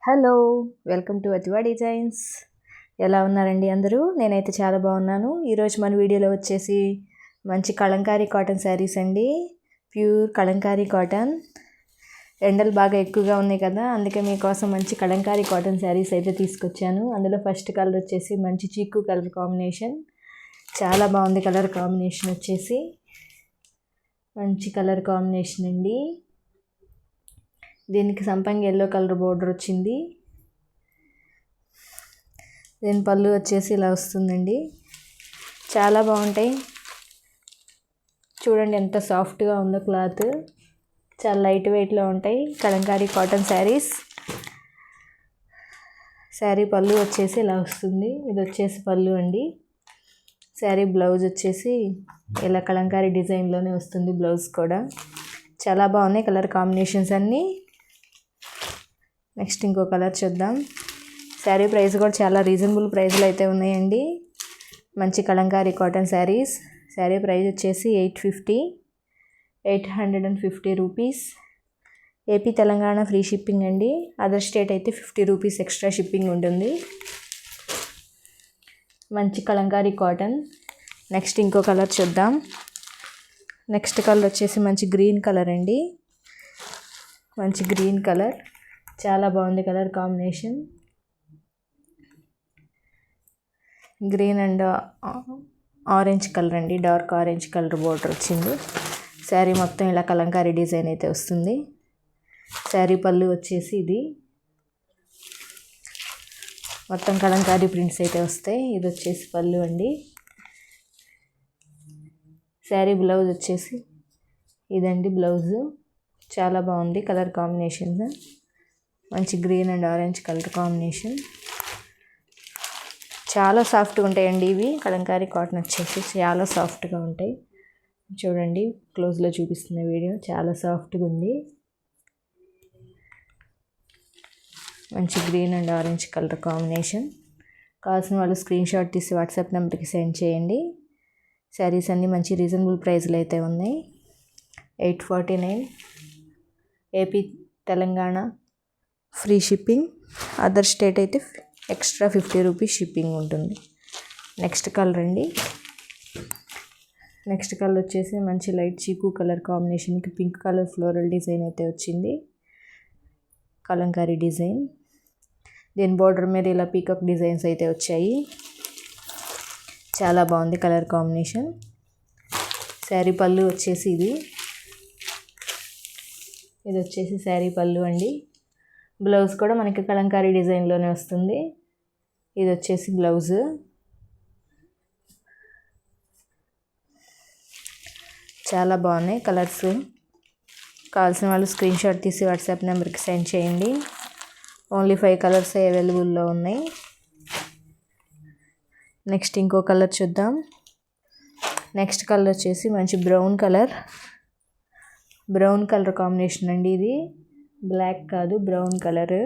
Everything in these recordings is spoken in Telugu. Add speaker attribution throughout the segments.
Speaker 1: Hello, welcome to Athiva Designs. ఎలా ఉన్నారండి అందరూ? నేనైతే చాలా బాగున్నాను. ఈరోజు మన వీడియోలో వచ్చేసి మంచి కలంకారీ కాటన్ శారీస్ అండి. Pure Kalamkari cotton. ఎండలు బాగా ఎక్కువగా ఉన్నాయి కదా, అందుకే మీకోసం మంచి కలంకారీ కాటన్ శారీస్ అయితే తీసుకొచ్చాను. అందులో ఫస్ట్ కలర్ వచ్చేసి మంచి చీకు కలర్ కాంబినేషన్. చాలా బాగుంది కలర్ కాంబినేషన్ వచ్చేసి. మంచి కలర్ కాంబినేషన్ అండి. దీనికి సంపంగి ఎల్లో కలర్ బోర్డర్ వచ్చింది. దీని పళ్ళు వచ్చేసి ఇలా వస్తుందండి. చాలా బాగుంటాయి. చూడండి ఎంత సాఫ్ట్గా ఉందో క్లాత్. చాలా లైట్ వెయిట్లో ఉంటాయి కలంకారీ కాటన్ శారీస్. శారీ పళ్ళు వచ్చేసి ఇలా వస్తుంది. ఇది వచ్చేసి పళ్ళు అండి. శారీ బ్లౌజ్ వచ్చేసి ఇలా కలంకారీ డిజైన్లోనే వస్తుంది బ్లౌజ్ కూడా. చాలా బాగున్నాయి కలర్ కాంబినేషన్స్ అన్నీ. నెక్స్ట్ ఇంకో కలర్ చూద్దాం. శారీ ప్రైస్ కూడా చాలా రీజనబుల్ ప్రైస్లో అయితే ఉన్నాయండి. మంచి కలంకారీ కాటన్ శారీస్. శారీ ప్రైస్ వచ్చేసి 850 rupees. AP Telangana free shipping అండి. అదర్ స్టేట్ అయితే 50 రూపీస్ ఎక్స్ట్రా షిప్పింగ్ ఉంటుంది. మంచి కలంకారీ కాటన్. నెక్స్ట్ ఇంకో కలర్ చూద్దాం. నెక్స్ట్ కలర్ వచ్చేసి మంచి గ్రీన్ కలర్ అండి. మంచి గ్రీన్ కలర్. చాలా బాగుంది colour combination. Green and orange colour అండి. డార్క్ ఆరెంజ్ కలర్ బోర్డర్ వచ్చింది. శారీ మొత్తం ఇలా కలంకారీ డిజైన్ అయితే వస్తుంది. శారీ పళ్ళు వచ్చేసి ఇది మొత్తం కలంకారీ ప్రింట్స్ అయితే వస్తాయి. ఇది వచ్చేసి పళ్ళు అండి. శారీ బ్లౌజ్ వచ్చేసి ఇదండి బ్లౌజు. చాలా బాగుంది కలర్ కాంబినేషన్. మంచి green and orange colour combination. చాలా సాఫ్ట్గా ఉంటాయండి ఇవి. కలంకారీ కాటన్ వచ్చేసి చాలా సాఫ్ట్గా ఉంటాయి. చూడండి క్లోజ్లో చూపిస్తున్న వీడియో. చాలా సాఫ్ట్గా ఉంది. మంచి green and orange colour combination. కావాల్సిన వాళ్ళు స్క్రీన్ షాట్ తీసి వాట్సాప్ నెంబర్కి సెండ్ చేయండి. శారీస్ అన్నీ మంచి రీజనబుల్ ప్రైస్లో అయితే ఉన్నాయి. 849. AP Telangana free shipping. Other state అయితే ఎక్స్ట్రా 50 రూపీస్ షిప్పింగ్ ఉంటుంది. నెక్స్ట్ కలర్ అండి. నెక్స్ట్ కలర్ వచ్చేసి మంచి లైట్ చీకు కలర్ కాంబినేషన్కి పింక్ కలర్ ఫ్లోరల్ డిజైన్ అయితే వచ్చింది. కలంకారీ డిజైన్. దీని బోర్డర్ మీద ఇలా పీకాక్ డిజైన్స్ అయితే వచ్చాయి. చాలా బాగుంది కలర్ కాంబినేషన్. శారీ పళ్ళు వచ్చేసి ఇది వచ్చేసి శారీ పళ్ళు అండి. బ్లౌజ్ కూడా మనకి కలంకారీ డిజైన్లోనే వస్తుంది. ఇది వచ్చేసి బ్లౌజు. చాలా బాగున్నాయి కలర్స్. కావాల్సిన వాళ్ళు స్క్రీన్ షాట్ తీసి వాట్సాప్ నెంబర్కి సెండ్ చేయండి. ఓన్లీ 5 కలర్స్ అవైలబుల్లో ఉన్నాయి. నెక్స్ట్ ఇంకో కలర్ చూద్దాం. నెక్స్ట్ కలర్ వచ్చేసి మంచి brown colour. Brown colour combination అండి ఇది. బ్లాక్ కాదు, బ్రౌన్ కలర్.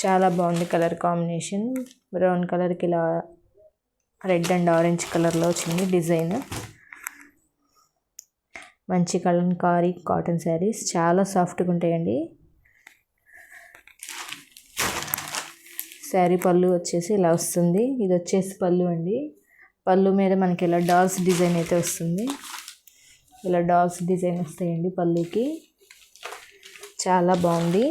Speaker 1: చాలా బాగుంది కలర్ కాంబినేషన్. బ్రౌన్ కలర్కి ఇలా రెడ్ అండ్ ఆరెంజ్ కలర్లో వచ్చింది డిజైన్. మంచి కలంకారీ కాటన్ శారీస్. చాలా సాఫ్ట్గా ఉంటాయండి. శారీ పళ్ళు వచ్చేసి ఇలా వస్తుంది. ఇది వచ్చేసి పళ్ళు అండి. పళ్ళు మీద మనకి ఇలా డాల్స్ డిజైన్ అయితే వస్తుంది. ఇలా డాల్స్ డిజైన్ వస్తాయండి పళ్ళుకి. చాలా బాగుంది.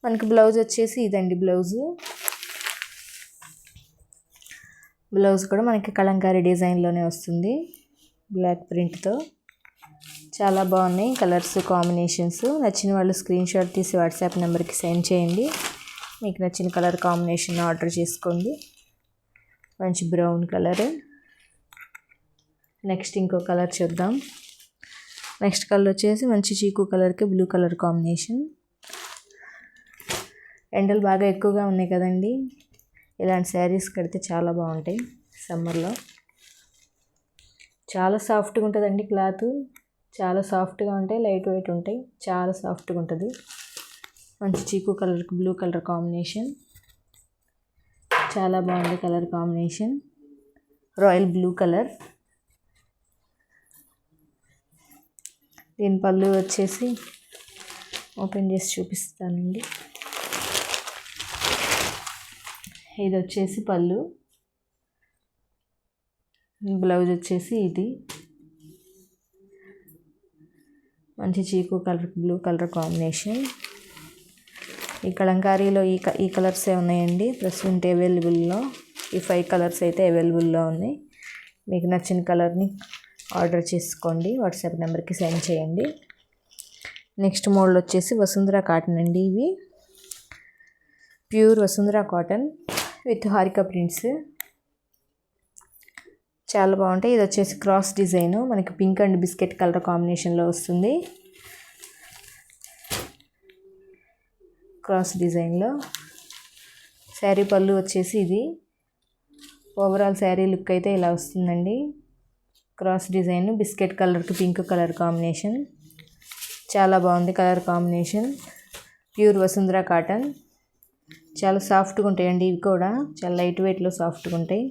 Speaker 1: మనకి బ్లౌజ్ వచ్చేసి ఇదండి బ్లౌజు. బ్లౌజ్ కూడా మనకి కలంకారీ డిజైన్లోనే వస్తుంది బ్లాక్ ప్రింట్తో. చాలా బాగున్నాయి కలర్స్ కాంబినేషన్స్. నచ్చిన వాళ్ళు స్క్రీన్ షాట్ తీసి వాట్సాప్ నెంబర్కి సెండ్ చేయండి. మీకు నచ్చిన కలర్ కాంబినేషన్ ఆర్డర్ చేసుకోండి. మంచి బ్రౌన్ కలర్. నెక్స్ట్ ఇంకో కలర్ చూద్దాం. నెక్స్ట్ కలర్ వచ్చేసి మంచి చీకు కలర్కి బ్లూ కలర్ కాంబినేషన్. ఎండలు బాగా ఎక్కువగా ఉన్నాయి కదండి, ఇలాంటి శారీస్ కడితే చాలా బాగుంటాయి సమ్మర్లో. చాలా సాఫ్ట్గా ఉంటుందండి క్లాత్. చాలా సాఫ్ట్గా ఉంటాయి, లైట్ వెయిట్ ఉంటాయి. చాలా సాఫ్ట్గా ఉంటుంది. మంచి చీకు కలర్కి బ్లూ కలర్ కాంబినేషన్. చాలా బాగుంది colour combination. Royal blue colour. దీని పళ్ళు వచ్చేసి ఓపెన్ చేసి చూపిస్తానండి. ఇది వచ్చేసి పళ్ళు, బ్లౌజ్ వచ్చేసి ఇది మంచి చీకు కలర్, బ్లూ కలర్ కాంబినేషన్. ఈ కలంకారీలో ఈ కలర్సే ఉన్నాయండి ప్రజెంట్ అవైలబుల్లో. ఈ 5 కలర్స్ అయితే అవైలబుల్లో ఉన్నాయి. మీకు నచ్చిన కలర్ని ఆర్డర్ చేసుకోండి, వాట్సాప్ నెంబర్కి సెండ్ చేయండి. నెక్స్ట్ మోడల్ వచ్చేసి వసుంధర కాటన్ అండి. ఇవి pure Vasundhara cotton with Harika prints, చాలా బాగుంటాయి. ఇది వచ్చేసి క్రాస్ డిజైన్, మనకి పింక్ అండ్ బిస్కెట్ కలర్ కాంబినేషన్లో వస్తుంది. క్రాస్ డిజైన్లో శారీ పళ్ళు వచ్చేసి ఇది. ఓవరాల్ శారీ లుక్ అయితే ఇలా వస్తుందండి. క్రాస్ డిజైన్, బిస్కెట్ కలర్కి పింక్ కలర్ కాంబినేషన్, చాలా బాగుంది colour combination. Pure Vasundhara cotton, చాలా సాఫ్ట్గా ఉంటాయండి. ఇవి కూడా చాలా లైట్ వెయిట్లో సాఫ్ట్గా ఉంటాయి.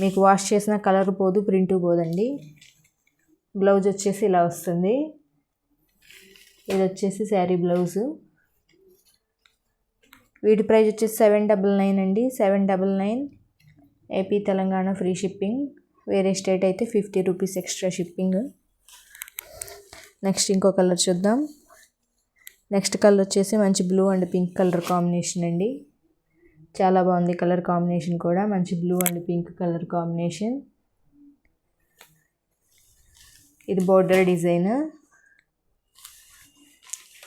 Speaker 1: మీకు వాష్ చేసిన కలర్ పోదు, ప్రింట్ పోదండి. బ్లౌజ్ వచ్చేసి ఇలా వస్తుంది. ఇది వచ్చేసి శారీ బ్లౌజు. వీటి ప్రైస్ వచ్చేసి 799 అండి. 799 ఏపీ తెలంగాణ ఫ్రీ షిప్పింగ్. వేరే స్టేట్ అయితే 50 రూపీస్ ఎక్స్ట్రా షిప్పింగ్. నెక్స్ట్ ఇంకో కలర్ చూద్దాం. నెక్స్ట్ కలర్ వచ్చేసి మంచి blue and pink colour combination అండి. చాలా బాగుంది కలర్ కాంబినేషన్ కూడా, మంచి blue and pink colour combination. ఇది బోర్డర్ డిజైన్.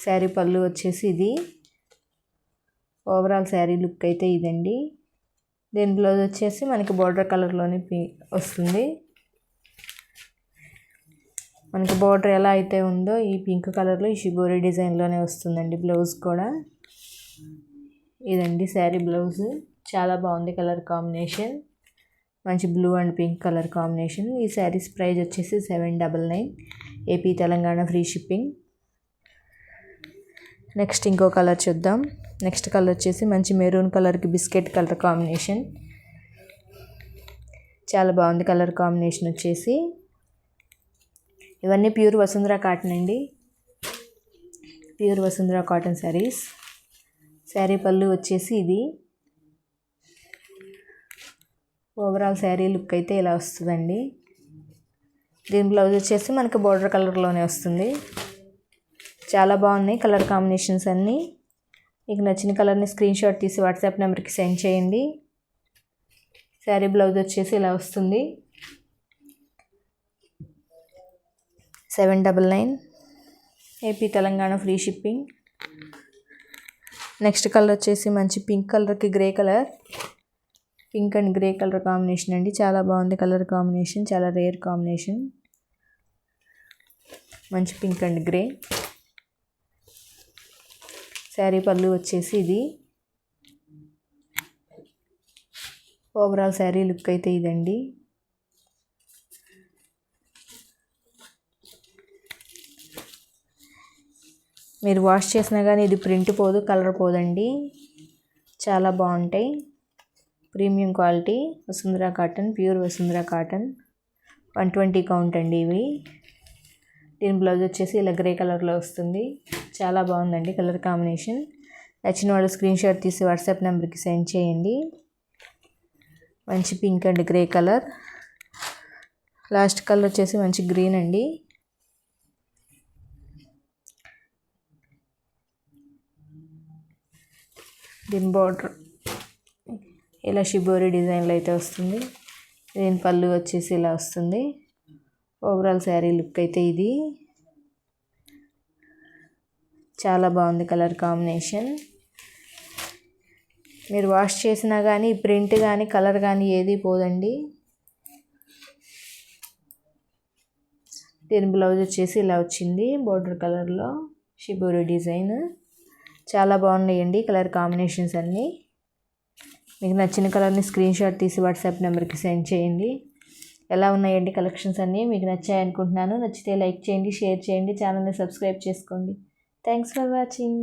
Speaker 1: శారీ పళ్ళు వచ్చేసి ఇది. ఓవరాల్ శారీ లుక్ అయితే ఇదండి. దీని బ్లౌజ్ వచ్చేసి మనకి బోర్డర్ కలర్లోనే వస్తుంది. మనకి బోర్డర్ ఎలా అయితే ఉందో ఈ పింక్ కలర్లో ఈ షిబోరి డిజైన్లోనే వస్తుందండి బ్లౌజ్ కూడా. ఇదండి శారీ బ్లౌజ్, చాలా బాగుంది కలర్ కాంబినేషన్, మంచి blue and pink colour combination. ఈ శారీస్ ప్రైస్ వచ్చేసి 799 AP Telangana free shipping. Next ఇంకో కలర్ చూద్దాం. నెక్స్ట్ కలర్ వచ్చేసి మంచి మెరూన్ కలర్కి బిస్కెట్ కలర్ కాంబినేషన్, చాలా బాగుంది కలర్ కాంబినేషన్ వచ్చేసి. ఇవన్నీ ప్యూర్ వసుంధర కాటన్ అండి. Pure Vasundhara cotton saris. శారీ పళ్ళు వచ్చేసి ఇది. ఓవరాల్ శారీ లుక్ అయితే ఇలా వస్తుందండి. దీని బ్లౌజ్ వచ్చేసి మనకి బోర్డర్ కలర్లోనే వస్తుంది. చాలా బాగున్నాయి కలర్ కాంబినేషన్స్ అన్నీ. మీకు నచ్చిన కలర్ని స్క్రీన్ షాట్ తీసి వాట్సాప్ నెంబర్కి సెండ్ చేయండి. శారీ బ్లౌజ్ వచ్చేసి ఇలా వస్తుంది. 799 AP Telangana free shipping. Next colour వచ్చేసి మంచి పింక్ కలర్కి grey colour, pink and grey colour combination అండి. చాలా బాగుంది కలర్ కాంబినేషన్, చాలా రేర్ కాంబినేషన్. మంచి పింక్ అండ్ గ్రే. శారీ పళ్ళు వచ్చేసి ఇది. ఓవరాల్ శారీ లుక్ అయితే ఇదండి. మీరు వాష్ చేసినా కానీ ఇది ప్రింట్ పోదు, కలర్ పోదండి. చాలా బాగుంటాయి. Premium quality Vasundhara cotton, pure Vasundhara cotton. 120 count అండి ఇవి. దీని బ్లౌజ్ వచ్చేసి ఇలా గ్రే కలర్లో వస్తుంది. చాలా బాగుందండి కలర్ కాంబినేషన్. నచ్చిన వాళ్ళు స్క్రీన్ షాట్ తీసి వాట్సాప్ నెంబర్కి సెండ్ చేయండి. మంచి pink and grey colour. Last colour వచ్చేసి మంచి గ్రీన్ అండి. దీని బోర్డర్ ఇలా షిబోరి డిజైన్లో అయితే వస్తుంది. దీని పళ్ళు వచ్చేసి ఇలా వస్తుంది. ఓవరాల్ శారీ లుక్ అయితే ఇది. చాలా బాగుంది కలర్ కాంబినేషన్. మీరు వాష్ చేసినా కానీ ప్రింట్ కానీ కలర్ కానీ ఏది పోదండి. దీని బ్లౌజ్ వచ్చేసి ఇలా వచ్చింది బోర్డర్ కలర్లో షిబోరి డిజైన్. చాలా బాగున్నాయండి కలర్ కాంబినేషన్స్ అన్నీ. మీకు నచ్చిన కలర్ని స్క్రీన్ షాట్ తీసి వాట్సాప్ నెంబర్కి సెండ్ చేయండి. ఎలా ఉన్నాయండి కలెక్షన్స్ అన్నీ? మీకు నచ్చాయి అనుకుంటున్నాను. నచ్చితే లైక్ చేయండి, షేర్ చేయండి, ఛానల్ని సబ్స్క్రైబ్ చేసుకోండి. Thanks for watching.